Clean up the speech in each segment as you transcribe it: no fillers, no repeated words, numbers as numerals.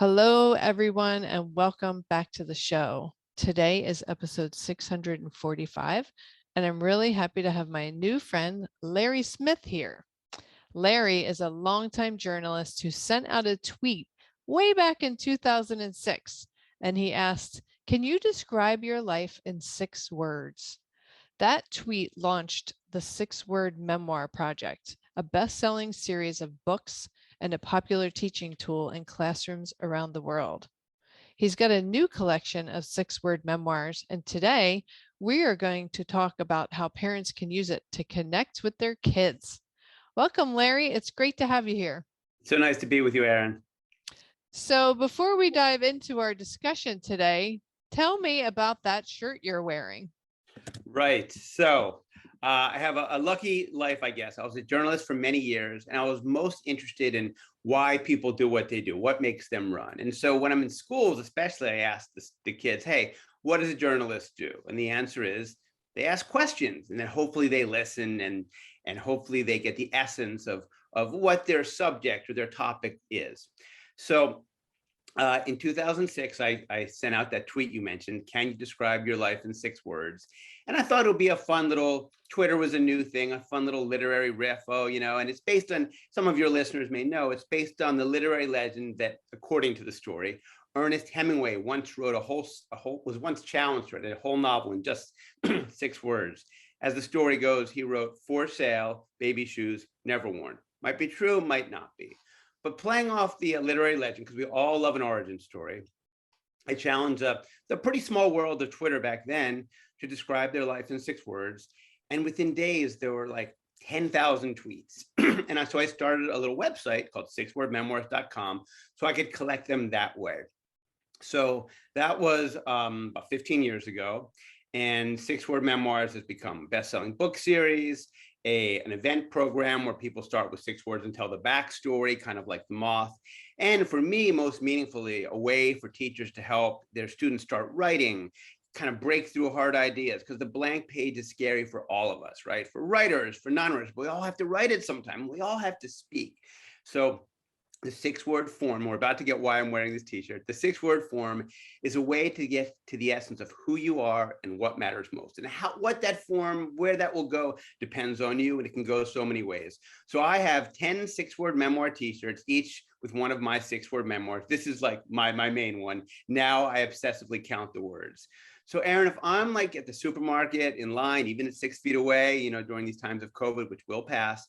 Hello, everyone, and welcome back to the show. Today is episode 645, and I'm really happy to have my new friend, Larry Smith, here. Larry is a longtime journalist who sent out a tweet way back in 2006, and he asked, "Can you describe your life in 6 words?" That tweet launched the Six-Word Memoir Project, a best-selling series of books and a popular teaching tool in classrooms around the world. He's got a new collection of 6-word memoirs, and today we are going to talk about how parents can use it to connect with their kids. Welcome, Larry. It's great to have you here. So nice to be with you, Aaron. So before we dive into our discussion today, tell me about that shirt you're wearing. Right. So I have a lucky life, I guess. I was a journalist for many years, and I was most interested in why people do what they do, what makes them run. And so when I'm in schools, especially, I ask the kids, hey, what does a journalist do? And the answer is they ask questions, and then hopefully they listen, and hopefully they get the essence of what their subject or their topic is. So in 2006, I sent out that tweet you mentioned, can you describe your life in 6 words? And I thought it would be a fun little, Twitter was a new thing, a fun little literary riff, and it's based on, some of your listeners may know, it's based on the literary legend that, according to the story, Ernest Hemingway once wrote was once challenged to write a whole novel in just 6 words. As the story goes, he wrote, "For sale, baby shoes, never worn." Might be true, might not be. But playing off the literary legend, because we all love an origin story, I challenged the pretty small world of Twitter back then to describe their life in 6 words. And within days, there were like 10,000 tweets. And so I started a little website called sixwordmemoirs.com so I could collect them that way. So that was about 15 years ago. And 6-Word Memoirs has become a best-selling book series, an event program where people start with 6 words and tell the backstory, kind of like The Moth. And for me, most meaningfully, a way for teachers to help their students start writing, kind of break through hard ideas, because the blank page is scary for all of us, right? For writers, for non-writers, we all have to write it sometime. We all have to speak. So the 6-word form, we're about to get why I'm wearing this t-shirt. The 6-word form is a way to get to the essence of who you are and what matters most. And what that form, where that will go, depends on you, and it can go so many ways. So I have 10 6-word memoir t-shirts, each with one of my 6-word memoirs. This is like my main one. Now I obsessively count the words. So Aaron, if I'm like at the supermarket in line, even at 6 feet away, during these times of COVID, which will pass,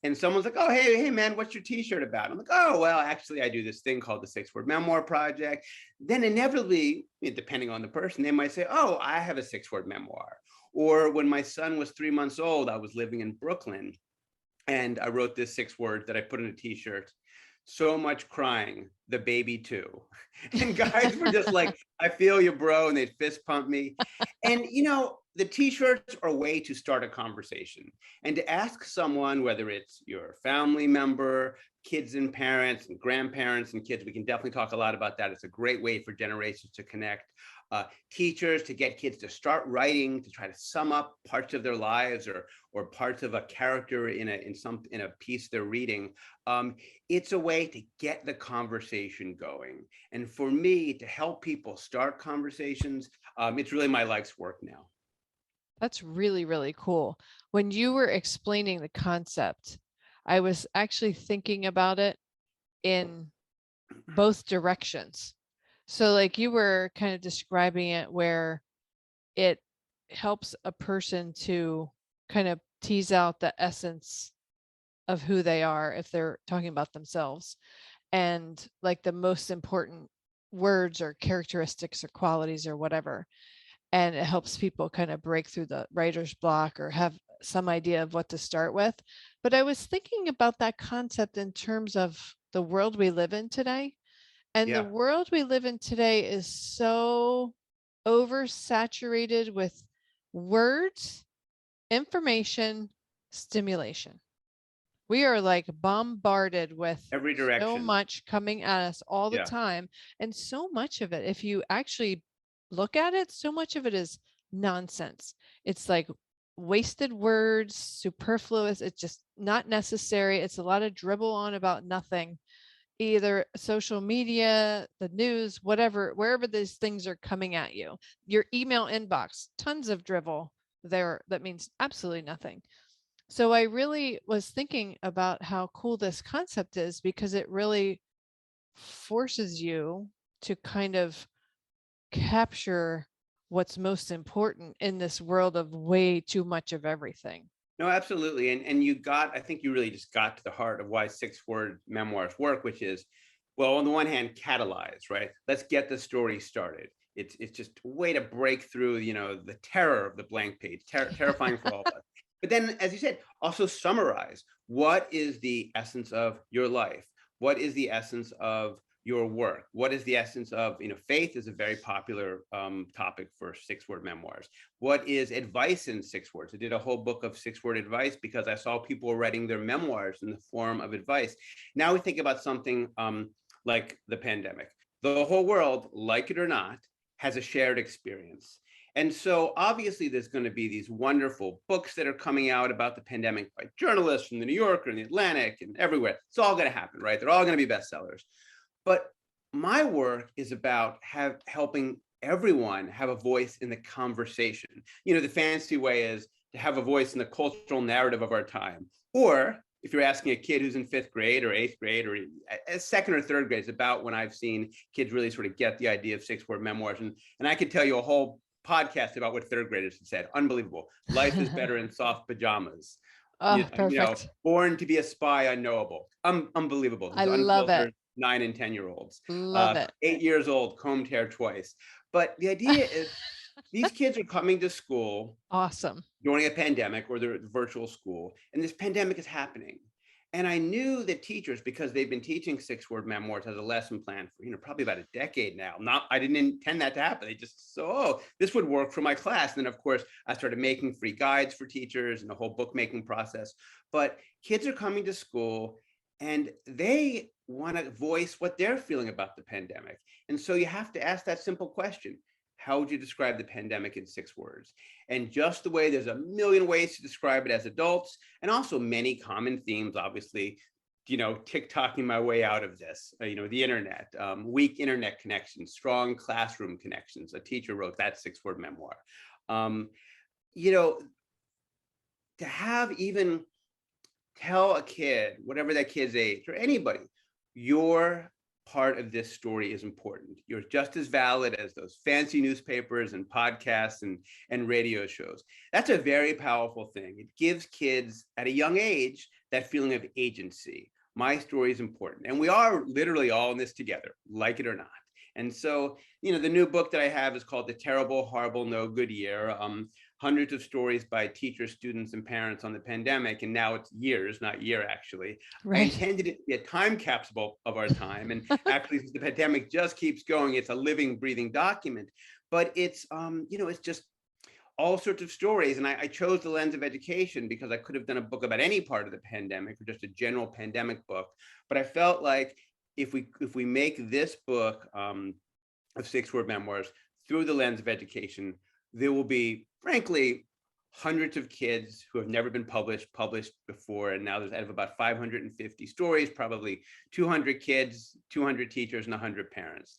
and someone's like, "Oh, hey, man, what's your t-shirt about?" I'm like, "Oh, well, actually, I do this thing called the 6-Word Memoir Project." Then inevitably, depending on the person, they might say, "Oh, I have a 6-word memoir." Or when my son was 3 months old, I was living in Brooklyn, and I wrote this 6 words that I put in a t-shirt. "So much crying, the baby too." And guys were just like, "I feel you, bro," and they'd fist pump me. And the t-shirts are a way to start a conversation and to ask someone, whether it's your family member, kids and parents and grandparents and kids, we can definitely talk a lot about that. It's a great way for generations to connect. Teachers, to get kids to start writing, to try to sum up parts of their lives or parts of a character in a piece they're reading. It's a way to get the conversation going. And for me, to help people start conversations, it's really my life's work now. That's really, really cool. When you were explaining the concept, I was actually thinking about it in both directions. So like you were kind of describing it where it helps a person to kind of tease out the essence of who they are if they're talking about themselves, and like the most important words or characteristics or qualities or whatever. And it helps people kind of break through the writer's block or have some idea of what to start with. But I was thinking about that concept in terms of the world we live in today. And the world we live in today is so oversaturated with words, information, stimulation. We are like bombarded with Every direction. So much coming at us all the time. And so much of it, if you actually look at it, so much of it is nonsense. It's like wasted words, superfluous. It's just not necessary. It's a lot of dribble on about nothing. either social media, the news, whatever, wherever these things are coming at you, your email inbox, tons of drivel there that means absolutely nothing. So I really was thinking about how cool this concept is because it really forces you to kind of capture what's most important in this world of way too much of everything. No, absolutely. And you got, I think you really just got to the heart of why 6-word memoirs work, which is, well, on the one hand, catalyze, right? Let's get the story started. It's just a way to break through, the terror of the blank page, terrifying for all of us. But then, as you said, also summarize what is the essence of your life? What is the essence of your work? What is the essence of, faith is a very popular topic for 6-word memoirs. What is advice in 6 words? I did a whole book of 6-word advice because I saw people writing their memoirs in the form of advice. Now we think about something like the pandemic. The whole world, like it or not, has a shared experience. And so obviously there's going to be these wonderful books that are coming out about the pandemic by journalists from the New Yorker and the Atlantic and everywhere. It's all going to happen, right? They're all going to be bestsellers. But my work is about helping everyone have a voice in the conversation. The fancy way is to have a voice in the cultural narrative of our time. Or if you're asking a kid who's in 5th grade or 8th grade or 2nd or 3rd grade, it's about when I've seen kids really sort of get the idea of 6-word memoirs. And I could tell you a whole podcast about what 3rd graders have said. Unbelievable. Life is better in soft pajamas. Oh, perfect. Born to be a spy unknowable. Unbelievable. I These love it. unfiltered 9 and 10-year-olds. Love it. 8 years old, combed hair twice. But the idea is these kids are coming to school Awesome. during a pandemic or the virtual school, and this pandemic is happening. And I knew that teachers, because they've been teaching 6-word memoirs as a lesson plan for, probably about a decade now. I didn't intend that to happen. They just this would work for my class. And then of course I started making free guides for teachers and the whole bookmaking process. But kids are coming to school and they want to voice what they're feeling about the pandemic. And so you have to ask that simple question. How would you describe the pandemic in 6 words? And just the way there's a million ways to describe it as adults, and also many common themes, obviously, TikToking my way out of this, the internet, weak internet connections, strong classroom connections. A teacher wrote that 6-word memoir. To have even tell a kid, whatever that kid's age, or anybody, your part of this story is important. You're just as valid as those fancy newspapers and podcasts and radio shows. That's a very powerful thing. It gives kids at a young age that feeling of agency. My story is important. And we are literally all in this together, like it or not. And so, the new book that I have is called The Terrible, Horrible, No Good Year. Hundreds of stories by teachers, students, and parents on the pandemic. And now it's years, not year, actually. Right. I intended it to be a time capsule of our time. And actually, since the pandemic just keeps going, it's a living, breathing document. But it's, it's just all sorts of stories. And I chose the lens of education because I could have done a book about any part of the pandemic or just a general pandemic book. But I felt like if we make this book of 6-word memoirs through the lens of education, there will be, frankly, hundreds of kids who have never been published before. And now there's out of about 550 stories, probably 200 kids, 200 teachers, and 100 parents.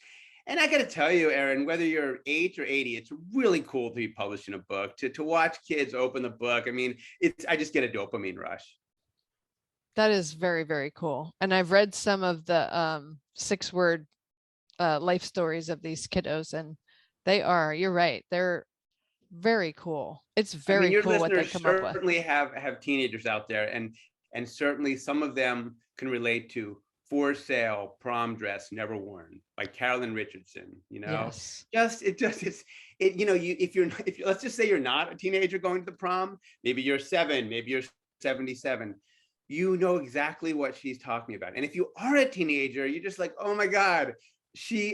And I got to tell you, Erin, whether you're 8 or 80, it's really cool to be publishing a book, to watch kids open the book. I mean, I just get a dopamine rush. That is very, very cool. And I've read some of the 6-word life stories of these kiddos, and you're right, they're very cool. It's very cool what they come up with. Certainly have teenagers out there, and certainly some of them can relate to For Sale, Prom Dress Never Worn by Carolyn Richardson. Yes. If you're let's just say you're not a teenager going to the prom, maybe you're 7, maybe you're 77. You know exactly what she's talking about. And if you are a teenager, you're just like, oh my God,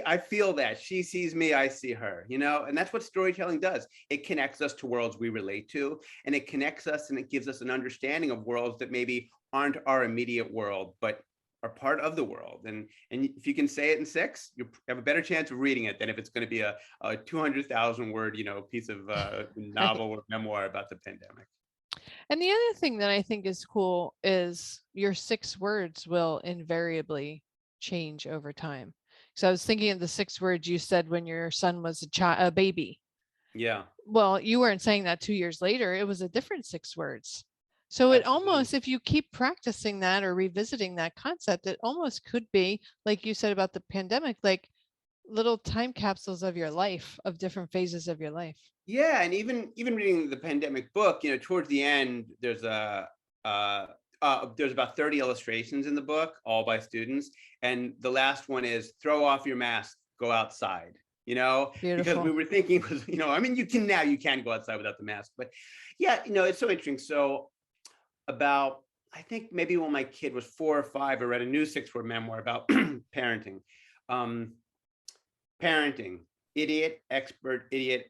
I feel that she sees me, I see her, and that's what storytelling does. It connects us to worlds we relate to, and it connects us and it gives us an understanding of worlds that maybe aren't our immediate world, but are part of the world. And if you can say it in 6, you have a better chance of reading it than if it's going to be a 200,000 word, piece of novel or memoir about the pandemic. And the other thing that I think is cool is your 6 words will invariably change over time. So I was thinking of the 6 words you said when your son was a baby. Yeah, Well, you weren't saying that 2 years later. It was a different 6 words. So it absolutely. almost, if you keep practicing that or revisiting that concept, it almost could be, like you said about the pandemic, like little time capsules of your life, of different phases of your life. Yeah, and even reading the pandemic book, towards the end, uh, there's about 30 illustrations in the book, all by students, and the last one is throw off your mask, go outside. Because we Beautiful. were thinking was, I mean, you can go outside without the mask, but yeah, it's so interesting. So about, I think maybe when my kid was 4 or 5, I read a new 6-word memoir about parenting. Um, Parenting, idiot, expert, idiot.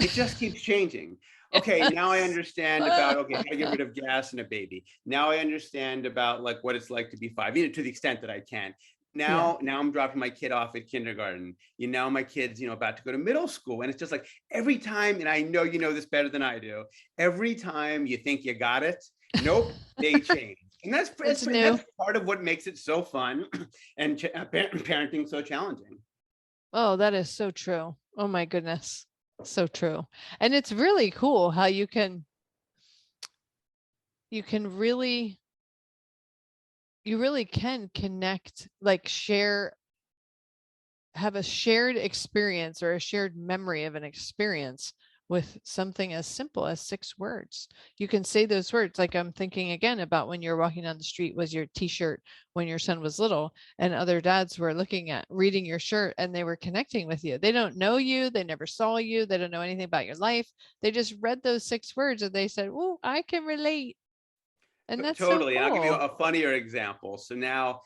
It just keeps changing. Okay, now I understand about, okay, how to get rid of gas in a baby. Now I understand about like what it's like to be 5, to the extent that I can. Yeah. Now I'm dropping my kid off at kindergarten. Now my kid's, about to go to middle school. And it's just like every time, and I know you know this better than I do, every time you think you got it, nope, they change. And It's new. that's part of what makes it so fun and parenting so challenging. Oh, that is so true. Oh my goodness. So true. And it's really cool how you can really you really can connect, like have a shared experience or a shared memory of an experience with something as simple as 6 words. You can say those words. Like I'm thinking again about when you're walking down the street, was your t-shirt when your son was little, and other dads were reading your shirt, and they were connecting with you. They don't know you, they never saw you, they don't know anything about your life. They just read those 6 words and they said, "Oh, I can relate." And that's so Totally. And I'll give you cool. a funnier example. So now,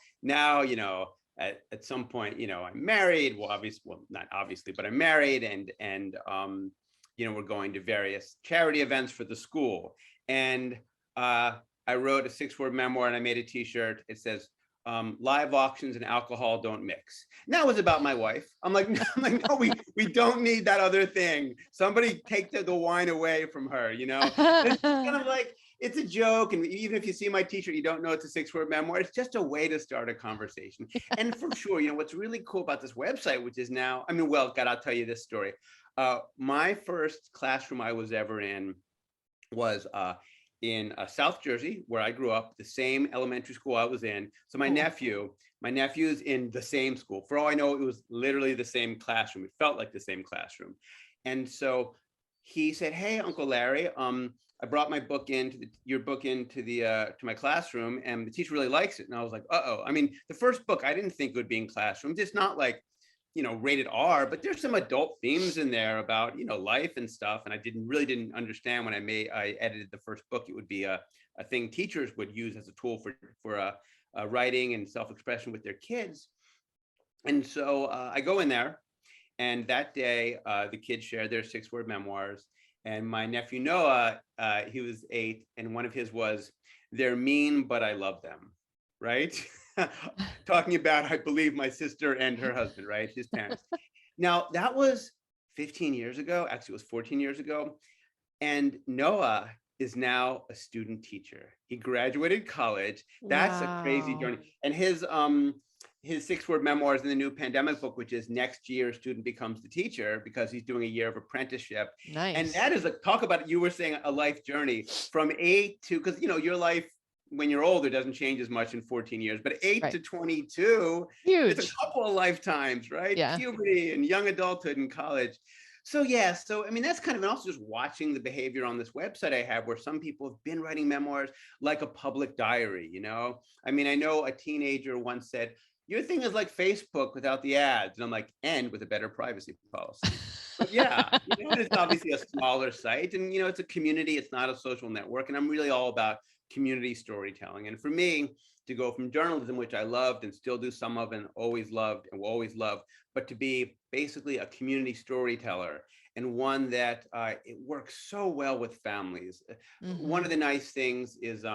at some point, I'm married. Well, obviously, well, not obviously, but I'm married, and we're going to various charity events for the school. And I wrote a 6-word memoir and I made a t-shirt. It says, live auctions and alcohol don't mix. And that was about my wife. I'm like, no, we don't need that other thing. Somebody take the wine away from her, And it's kind of like, it's a joke. And even if you see my t-shirt, you don't know it's a 6-word memoir. It's just a way to start a conversation. And for sure, what's really cool about this website, which is now, I mean, well, God, I'll tell you this story. My first classroom I was ever in was in South Jersey, where I grew up, the same elementary school I was in. So my nephew's in the same school. For all I know, it was literally the same classroom. It felt like the same classroom. And so he said, "Hey, Uncle Larry, I brought my book your book into to my classroom, and the teacher really likes it." And I was like, "Uh-oh." I mean, the first book I didn't think would be in classrooms. It's not like, rated R, but there's some adult themes in there about, life and stuff. And I didn't understand when I edited the first book, it would be a thing teachers would use as a tool for writing and self-expression with their kids. And so I go in there, and that day the kids shared their 6-word memoirs. And my nephew Noah, he was 8, and one of his was, "They're mean, but I love them." Right? Talking about, I believe, my sister and her husband, right? His parents. Now, that was 15 years ago. Actually, it was 14 years ago. And Noah is now a student teacher. He graduated college. That's a crazy Wow. journey. And his 6-word memoirs in the new pandemic book, which is next year, student becomes the teacher, because he's doing a year of apprenticeship. And Nice. that is talk about, you were saying, a life journey from 8 to, because your life when you're older doesn't change as much in 14 years, but 8 Right. to 22, it's a Huge. couple of lifetimes, right? Yeah. Puberty and young adulthood and college. So yeah, so I mean, that's kind of, and also just watching the behavior on this website I have, where some people have been writing memoirs like a public diary. I mean, I know a teenager once said, "Your thing is like Facebook without the ads," and I'm like, "And with a better privacy policy." But yeah, it's obviously a smaller site, and it's a community. It's not a social network, and I'm really all about community storytelling. And for me, to go from journalism, which I loved and still do some of and always loved and will always love, but to be basically a community storyteller, and one that it works so well with families. One Hmm. of the nice things is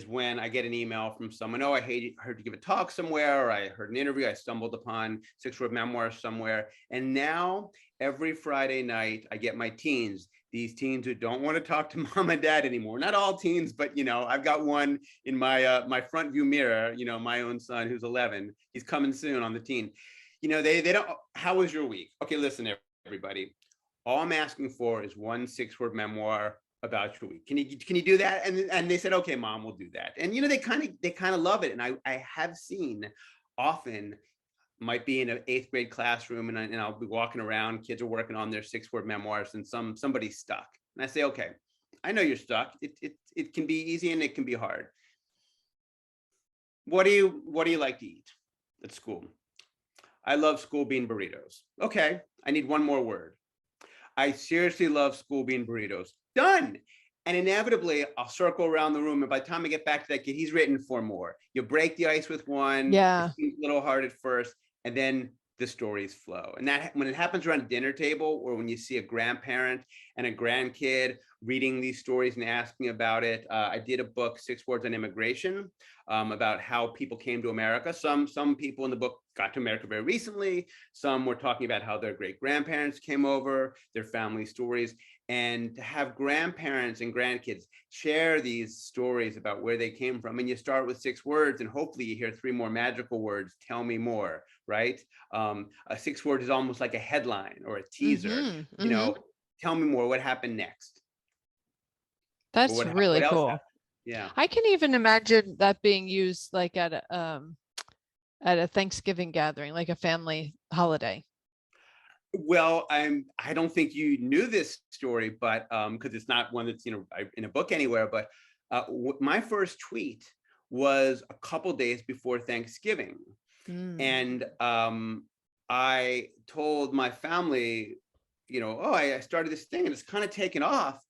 when I get an email from someone, "Oh, heard you give a talk somewhere," or "I heard an interview, I stumbled upon 6-word memoirs somewhere." And now every Friday night, I get my teens. these teens who don't want to talk to mom and dad anymore. Not all teens, but I've got one in my front view mirror, my own son who's 11. He's coming soon on the teen. They don't, how was your week? Okay, listen, everybody. All I'm asking for is one 6-word memoir about your week. Can you do that? And they said, okay, mom, we'll do that. And they kind of love it. And I have seen often, might be in an 8th grade classroom, and I'll be walking around, kids are working on their 6-word memoirs, and somebody's stuck. And I say, okay, I know you're stuck. It can be easy and it can be hard. What do you like to eat at school? I love school bean burritos. Okay, I need one more word. I seriously love school bean burritos. Done. And inevitably, I'll circle around the room. And by the time I get back to that kid, he's written 4 more. You break the ice with one. Yeah. It seems a little hard at first, and then the stories flow. And that, when it happens around a dinner table, or when you see a grandparent and a grandkid reading these stories and asking about it. I did a book, 6 Words on Immigration, about how people came to America. Some people in the book got to America very recently. Some were talking about how their great grandparents came over, their family stories. And to have grandparents and grandkids share these stories about where they came from, and you start with 6 words, and hopefully you hear 3 more magical words. Tell me more, right? A 6 word is almost like a headline or a teaser. Tell me more. What happened next? That's really cool. Yeah, I can even imagine that being used like at a Thanksgiving gathering, like a family holiday. Well, I don't think you knew this story, but because it's not one that's in a book anywhere. But my first tweet was a couple days before Thanksgiving, and I told my family, oh, I started this thing and it's kind of taken off,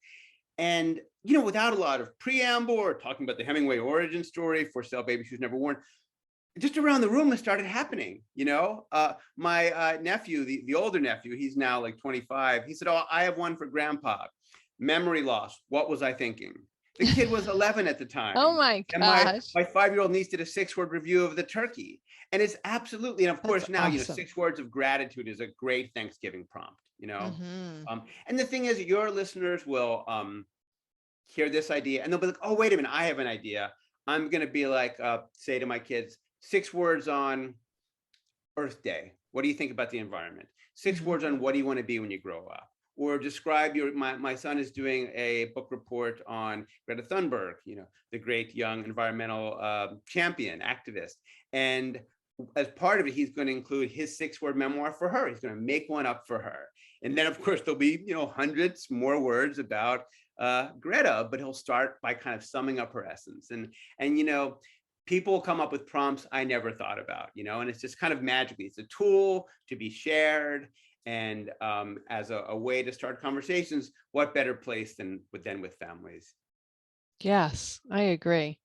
and without a lot of preamble or talking about the Hemingway origin story for Sale Baby Shoes Never Worn. Just around the room, it started happening. My nephew, the older nephew, he's now like 25. He said, "Oh, I have one for Grandpa. Memory loss. What was I thinking?" The kid was 11 at the time. Oh my gosh! And my 5-year-old niece did a 6-word review of the turkey, and it's absolutely. And of course, now awesome. 6 words of gratitude is a great Thanksgiving prompt. And the thing is, your listeners will hear this idea, and they'll be like, "Oh, wait a minute, I have an idea." I'm going to be like, say to my kids, 6 words on Earth Day. What do you think about the environment? 6 words on what do you want to be when you grow up? Or describe my son is doing a book report on Greta Thunberg, the great young environmental champion, activist. And as part of it, he's going to include his 6-word memoir for her. He's going to make one up for her. And then, of course, there'll be, hundreds more words about Greta, but he'll start by kind of summing up her essence. And people come up with prompts I never thought about, and it's just kind of magically. It's a tool to be shared, and as a way to start conversations. What better place than with families? Yes, I agree.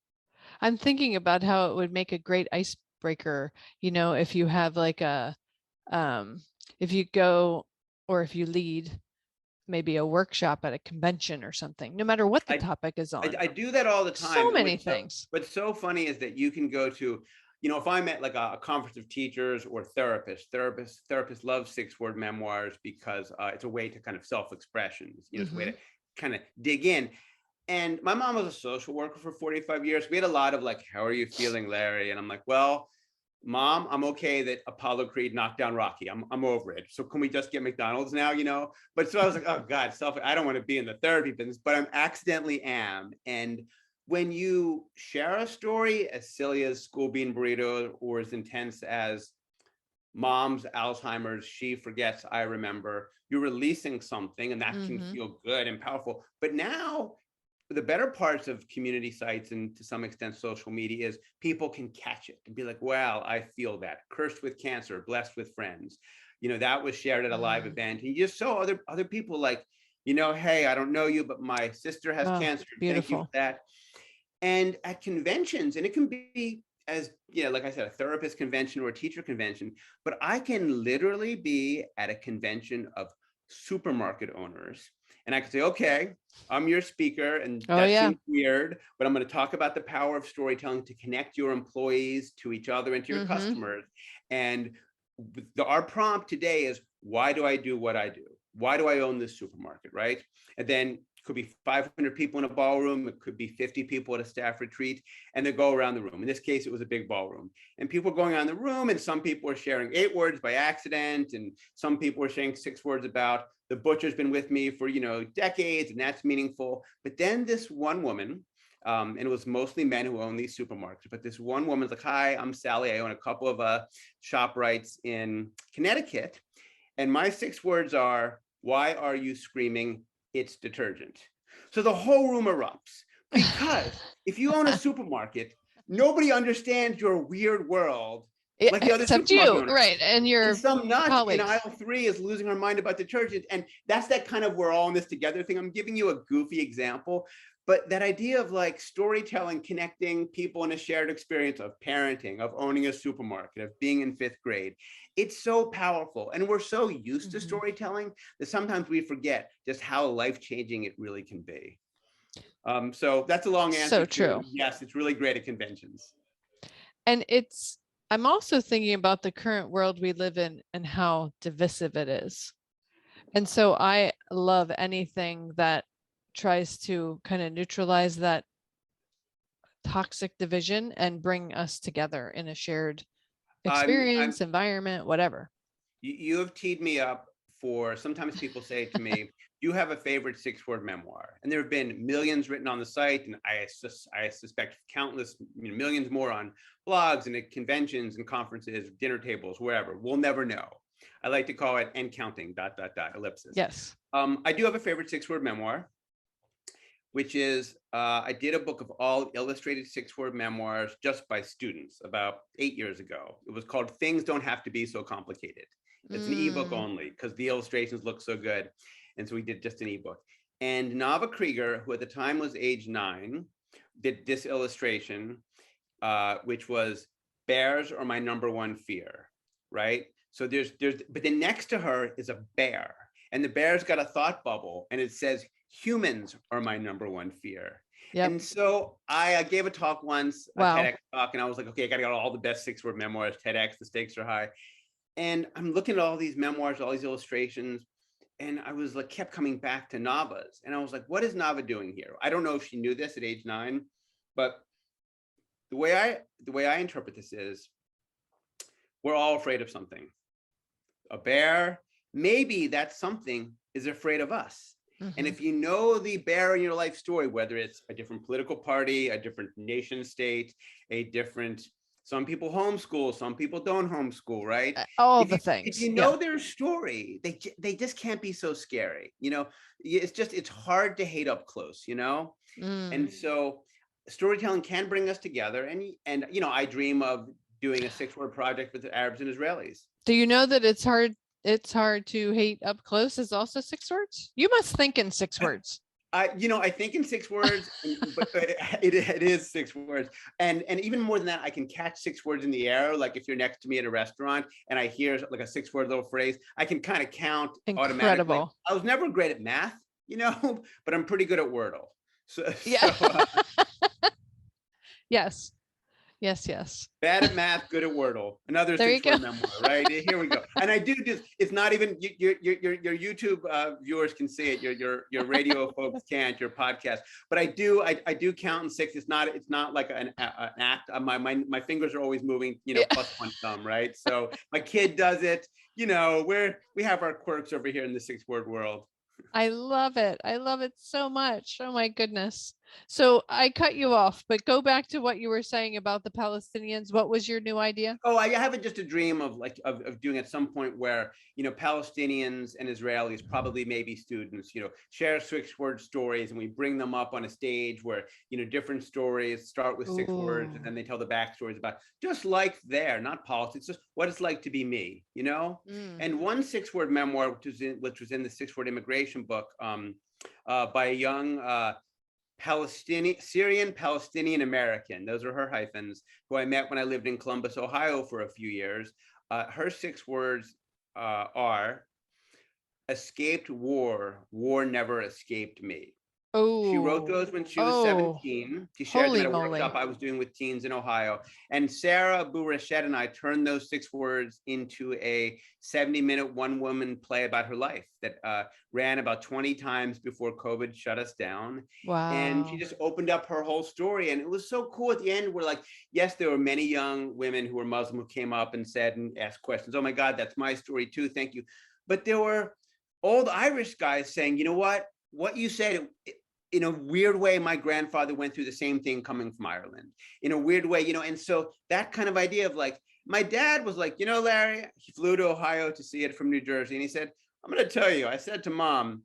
I'm thinking about how it would make a great icebreaker, if you have like if you go, or if you lead maybe a workshop at a convention or something, no matter what the topic is on. I do that all the time. So many things. What's so funny is that you can go to, if I'm at like a conference of teachers or therapists love 6-word memoirs because it's a way to kind of self-expression. It's a way to kind of dig in. And my mom was a social worker for 45 years. We had a lot of like, "How are you feeling, Larry?" And I'm like, "Well, Mom, I'm okay that Apollo Creed knocked down Rocky. I'm over it. So can we just get McDonald's now, But so I was like, oh God, I don't want to be in the therapy business, but I'm accidentally am. And when you share a story as silly as school bean burrito, or as intense as Mom's Alzheimer's, she forgets, I remember, you're releasing something, and that can feel good and powerful. But now, the better parts of community sites, and to some extent social media, is people can catch it and be like, "Wow, I feel that. Cursed with cancer, blessed with friends." That was shared at a live event, and you just saw other people like, "Hey, I don't know you, but my sister has cancer. Beautiful. Thank you for that." And at conventions, and it can be, as like I said, a therapist convention or a teacher convention, but I can literally be at a convention of supermarket owners, and I could say, "Okay, I'm your speaker, and that seems weird, but I'm going to talk about the power of storytelling to connect your employees to each other and to your customers." And our prompt today is, why do I do what I do? why do I own this supermarket, right? And then it could be 500 people in a ballroom. It could be 50 people at a staff retreat, and they go around the room. In this case, it was a big ballroom, and people are going around the room, and some people are sharing 8 words by accident, and some people are sharing 6 words about the butcher's been with me for, decades, and that's meaningful. But then this one woman, and it was mostly men who own these supermarkets, but this one woman's like, hi, I'm Sally. I own a couple of ShopRites in Connecticut. And my 6 words are, why are you screaming? It's detergent. So the whole room erupts, because if you own a supermarket, nobody understands your weird world like the other Except supermarket you, owners. right? And your And some nut in colleagues. aisle 3 is losing her mind about detergent. And that's that kind of we're all in this together thing. I'm giving you a goofy example, but that idea of like storytelling, connecting people in a shared experience of parenting, of owning a supermarket, of being in 5th grade, it's so powerful. And we're so used to storytelling that sometimes we forget just how life-changing it really can be. So that's a long answer. So true. Yes, it's really great at conventions. And I'm also thinking about the current world we live in and how divisive it is. And so I love anything that tries to kind of neutralize that toxic division and bring us together in a shared experience, environment, whatever. You have teed me up for, sometimes people say to me, you have a favorite 6-word memoir. And there have been millions written on the site, and I suspect countless, millions more on blogs and at conventions and conferences, dinner tables, wherever. We'll never know. I like to call it and counting, ... ellipsis. Yes. I do have a favorite 6-word memoir, which is, I did a book of all illustrated 6-word memoirs just by students about 8 years ago. It was called Things Don't Have to Be So Complicated. It's an ebook only because the illustrations look so good. And so we did just an ebook. And Nava Krieger, who at the time was age 9, did this illustration, which was bears are my number one fear, right? So but then next to her is a bear, and the bear's got a thought bubble, and it says, humans are my number one fear. Yep. And so I gave a talk once, a TEDx talk, and I was like, okay, I got to get all the best 6-word memoirs, TEDx, the stakes are high. And I'm looking at all these memoirs, all these illustrations, and I was like, kept coming back to Nava's. And I was like, what is Nava doing here? I don't know if she knew this at age 9, but the way I interpret this is, we're all afraid of something. A bear, maybe that something is afraid of us. And if you know the bear in your life story, whether it's a different political party, a different nation state, some people homeschool, some people don't homeschool, right? All the things. If you know their story, they just can't be so scary. It's hard to hate up close, And so storytelling can bring us together. And I dream of doing a 6-word project with the Arabs and Israelis. Do you know that it's hard to hate up close is also 6 words? You must think in 6 words. I think in 6 words, but it is 6 words. And even more than that, I can catch 6 words in the air. Like if you're next to me at a restaurant and I hear like a 6-word little phrase, I can kind of count automatically. I was never great at math, but I'm pretty good at Wordle. Yes. Yes. Bad at math, good at Wordle. Another 6-word memoir, right? Here we go. And I do just, it's not even, your YouTube viewers can see it, your radio folks can't, your podcast. But I do count in 6. It's not like an act. My fingers are always moving, plus 1 thumb, right? So my kid does it. We have our quirks over here in the 6-word world. I love it. I love it so much. Oh my goodness. So I cut you off, but go back to what you were saying about the Palestinians. What was your new idea? Oh, I have just a dream of doing at some point where, Palestinians and Israelis, probably maybe students, share 6-word stories, and we bring them up on a stage where, different stories start with 6 words, and then they tell the backstories about just like not politics, just what it's like to be me, And one 6-word memoir, which was in the 6-word immigration book, by a young Syrian Palestinian American, those are her hyphens, who I met when I lived in Columbus, Ohio for a few years. Her 6 words are escaped war, war never escaped me. She wrote Oh, those when she was oh, 17. She shared them holy at a workshop moly. I was doing with teens in Ohio. And Sarah Bourachette and I turned those 6 words into a 70-minute one-woman play about her life that ran about 20 times before COVID shut us down. And she Wow. just opened up her whole story. And it was so cool at the end. We're like, yes, there were many young women who were Muslim who came up and said and asked questions. Oh my God, that's my story too. Thank you. But there were old Irish guys saying, you know what you said, in a weird way, my grandfather went through the same thing coming from Ireland. In a weird way, and so that kind of idea of like, my dad was like, Larry, he flew to Ohio to see it from New Jersey. And he said, I'm going to tell you, I said to mom,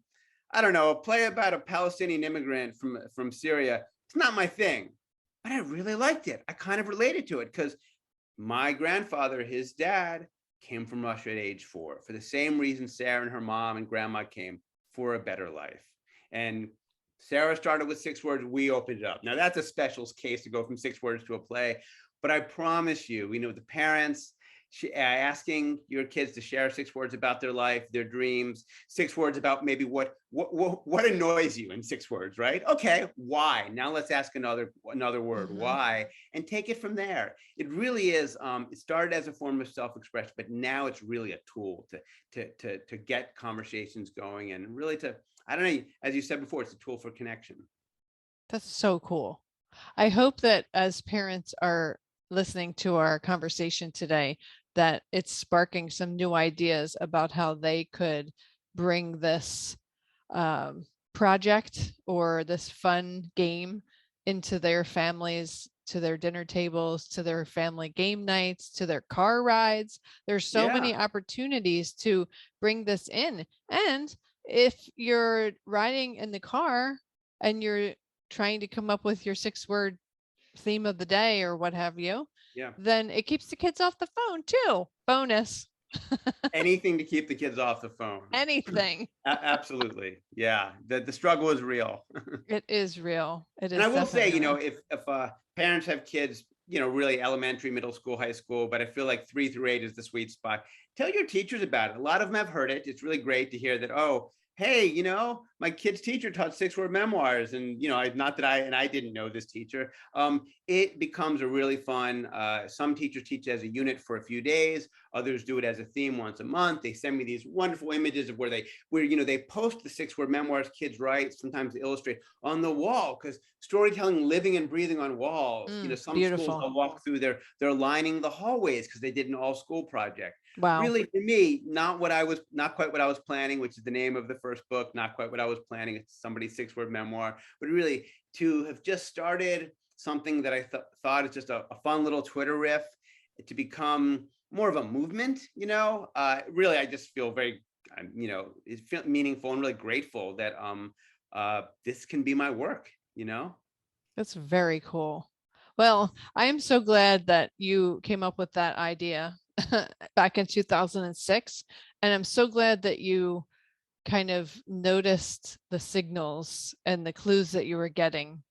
I don't know, a play about a Palestinian immigrant from Syria. It's not my thing, but I really liked it. I kind of related to it because my grandfather, his dad, came from Russia at age 4 for the same reason Sarah and her mom and grandma came, for a better life. And Sarah started with 6 words. We opened it up. Now that's a special case to go from 6 words to a play, but I promise you, the parents asking your kids to share 6 words about their life, their dreams, 6 words about maybe what annoys you in 6 words, right? Okay, why? Now let's ask another word, Mhm. why, and take it from there. It really is. It started as a form of self-expression, but now it's really a tool to get conversations going and really to, I don't know, as you said before, it's a tool for connection. That's so cool. I hope that as parents are listening to our conversation today, that it's sparking some new ideas about how they could bring this project or this fun game into their families, to their dinner tables, to their family game nights, to their car rides. There's so Yeah, many opportunities to bring this in. And if you're riding in the car and you're trying to come up with your 6 word theme of the day or what have you, yeah. then it keeps the kids off the phone too. Bonus. Anything to keep the kids off the phone. Anything. Absolutely. Yeah. The struggle is real. It is real. It And I is will say, definitely real. if parents have kids, really elementary, middle school, high school, but I feel like 3 through 8 is the sweet spot. Tell your teachers about it. A lot of them have heard it. It's really great to hear that. Oh, hey, my kid's teacher taught 6 word memoirs, and not that I didn't know this teacher. It becomes a really fun. Some teachers teach as a unit for a few days. Others do it as a theme once a month. They send me these wonderful images of where they post the 6 word memoirs kids write, sometimes illustrate on the wall, because storytelling living and breathing on walls. Some schools Beautiful. I'll walk through, they're lining the hallways because they did an all school project. Wow. Really, for me, not quite what I was planning, which is the name of the first book. Not quite what I was planning. It's somebody's 6 word memoir, but really to have just started something that I thought is just a fun little Twitter riff, to become more of a movement. Really, I just feel very, it feel meaningful and really grateful that this can be my work. That's very cool. Well, I am so glad that you came up with that idea back in 2006. And I'm so glad that you kind of noticed the signals and the clues that you were getting.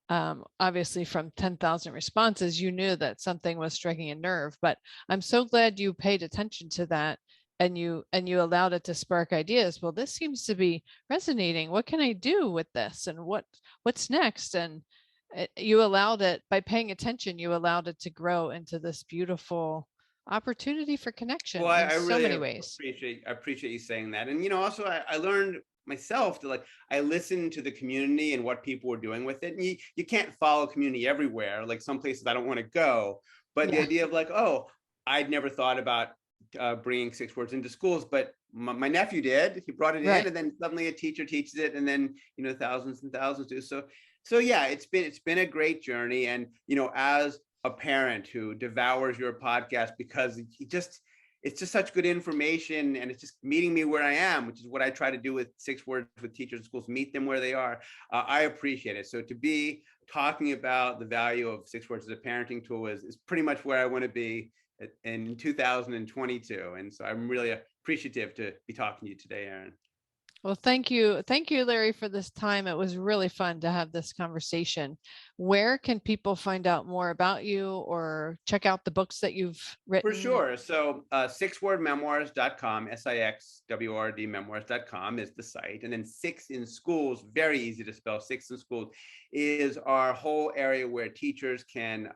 Obviously, from 10,000 responses, you knew that something was striking a nerve. But I'm so glad you paid attention to that and you allowed it to spark ideas. Well, this seems to be resonating. What can I do with this? And what's next? And you allowed it by paying attention. You allowed it to grow into this beautiful opportunity for connection Well, in I so really many ways. appreciate you saying that. And also I learned myself to, like, I listened to the community and what people were doing with it. And you can't follow community everywhere. Like some places I don't want to go. But the Yeah, idea of like, oh, I'd never thought about bringing 6 words into schools, but my nephew did. He brought it in, right. and then suddenly a teacher teaches it, and then thousands and thousands do. So yeah, it's been a great journey. And as a parent who devours your podcast because it's just such good information, and it's just meeting me where I am, which is what I try to do with 6 words with teachers in schools, meet them where they are. I appreciate it. So to be talking about the value of 6 words as a parenting tool is pretty much where I want to be in 2022. And so I'm really appreciative to be talking to you today, Aaron. Well, thank you. Thank you, Larry, for this time. It was really fun to have this conversation. Where can people find out more about you or check out the books that you've For written? sure. So sixwordmemoirs.com, SIXWRD memoirs.com is the site. And then Six in Schools, very easy to spell, Six in Schools is our whole area where teachers can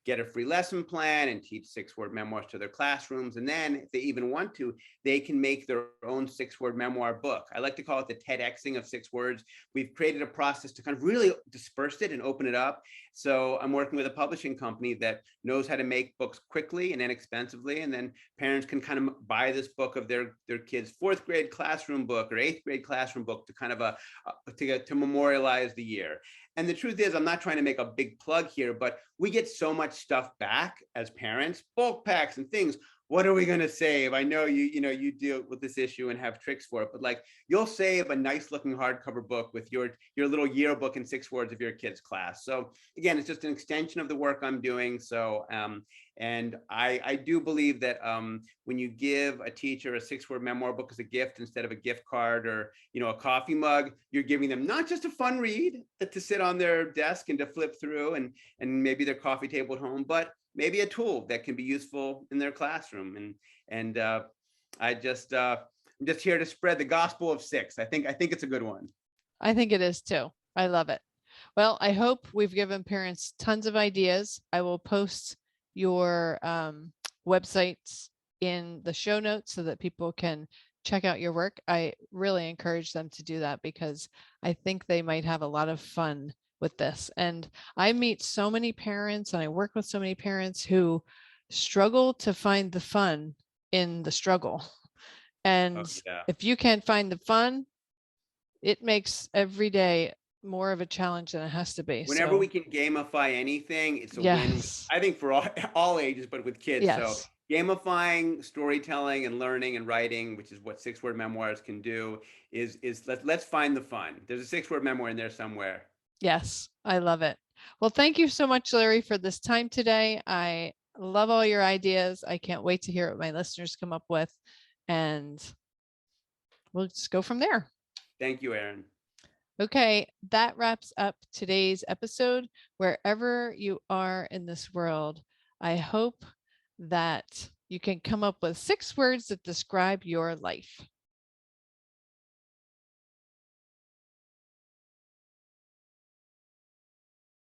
get a free lesson plan and teach six-word memoirs to their classrooms. And then if they even want to, they can make their own six-word memoir book. I like to call it the TEDxing of 6 words. We've created a process to kind of really disperse it and open it up. So I'm working with a publishing company that knows how to make books quickly and inexpensively. And then parents can kind of buy this book of their kids' 4th grade classroom book or 8th grade classroom book to kind of to memorialize the year. And the truth is, I'm not trying to make a big plug here, but we get so much stuff back as parents, bulk packs and things. What are we going to save? I know you deal with this issue and have tricks for it, but like you'll save a nice looking hardcover book with your little yearbook and 6 words of your kid's class. So again, it's just an extension of the work I'm doing. So and I do believe that when you give a teacher a 6-word memoir book as a gift instead of a gift card or a coffee mug, you're giving them not just a fun read to sit on their desk and to flip through and maybe their coffee table at home, but maybe a tool that can be useful in their classroom. And I'm just here to spread the gospel of 6. I think it's a good one. I think it is too. I love it. Well, I hope we've given parents tons of ideas. I will post your websites in the show notes so that people can check out your work. I really encourage them to do that because I think they might have a lot of fun with this. And I meet so many parents and I work with so many parents who struggle to find the fun in the struggle. Oh, And yeah. if you can't find the fun, it makes every day more of a challenge than it has to be. Whenever we So can gamify anything, it's a win. yes, I think for all ages, but with kids. So yes, gamifying storytelling and learning and writing, which is what 6-word memoirs can do, is let's find the fun. There's a 6-word memoir in there somewhere. yes, I love it. Well, thank you so much, Larry, for this time today. I love all your ideas. I can't wait to hear what my listeners come up with, and we'll just go from there. Thank you, Aaron. Okay, that wraps up today's episode. Wherever you are in this world, I hope that you can come up with 6 words that describe your life.